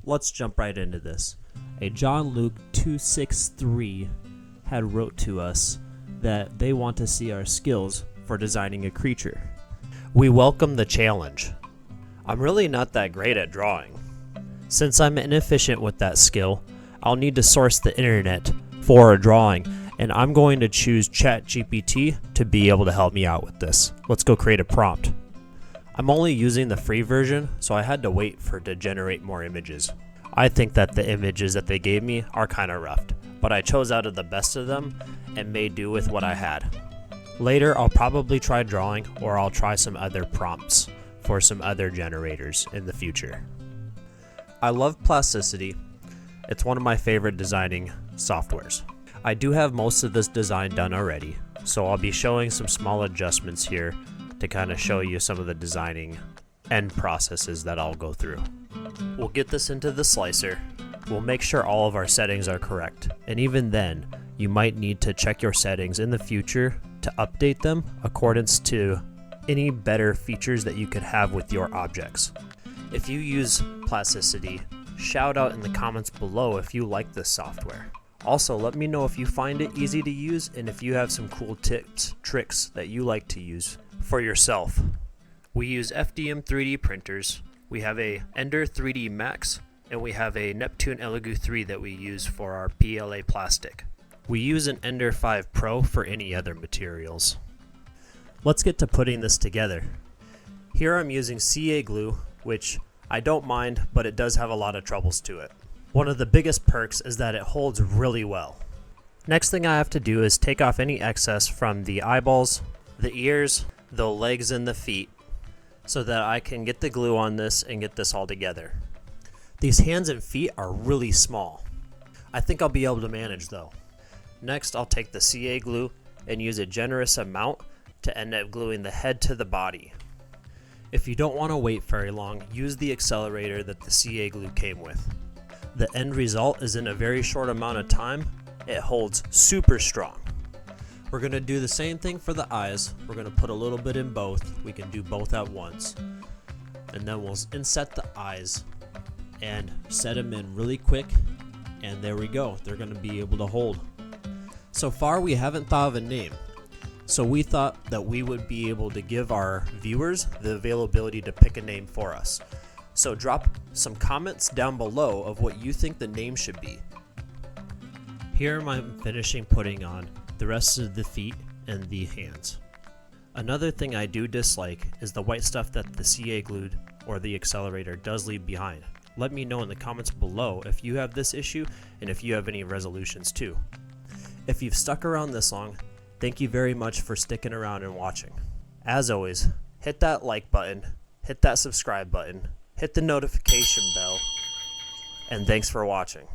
let's jump right into this. A Johnluke263 had wrote to us that they want to see our skills for designing a creature. We welcome the challenge. I'm really not that great at drawing. Since I'm inefficient with that skill, I'll need to source the internet for a drawing, and I'm going to choose ChatGPT to be able to help me out with this. Let's go create a prompt. I'm only using the free version, so I had to wait for it to generate more images. I think that the images that they gave me are kind of rough, but I chose out of the best of them and made do with what I had. Later, I'll probably try drawing, or I'll try some other prompts for some other generators in the future. I love Plasticity. It's one of my favorite designing softwares. I do have most of this design done already, so I'll be showing some small adjustments here to kind of show you some of the designing end processes that I'll go through. We'll get this into the slicer. We'll make sure all of our settings are correct, and even then, you might need to check your settings in the future to update them accordance to any better features that you could have with your objects. If you use Plasticity, shout out in the comments below if you like this software. Also, let me know if you find it easy to use and if you have some cool tips, tricks that you like to use for yourself. We use FDM 3D printers. We have a Ender 3D Max, and we have a Neptune Elegoo 3 that we use for our PLA plastic. We use an Ender 5 Pro for any other materials. Let's get to putting this together. Here I'm using CA glue, which I don't mind, but it does have a lot of troubles to it. One of the biggest perks is that it holds really well. Next thing I have to do is take off any excess from the eyeballs, the ears, the legs, and the feet so that I can get the glue on this and get this all together. These hands and feet are really small. I think I'll be able to manage though. Next, I'll take the CA glue and use a generous amount to end up gluing the head to the body. If you don't want to wait very long, use the accelerator that the CA glue came with. The end result is in a very short amount of time. It holds super strong. We're going to do the same thing for the eyes. We're going to put a little bit in both. We can do both at once. And then we'll inset the eyes and set them in really quick. And there we go. They're going to be able to hold. So far, we haven't thought of a name. So we thought that we would be able to give our viewers the availability to pick a name for us. So drop some comments down below of what you think the name should be. Here I'm finishing putting on the rest of the feet and the hands. Another thing I do dislike is the white stuff that the CA glue or the accelerator does leave behind. Let me know in the comments below if you have this issue and if you have any resolutions too. If you've stuck around this long, thank you very much for sticking around and watching. As always, hit that like button, hit that subscribe button, hit the notification bell, and thanks for watching.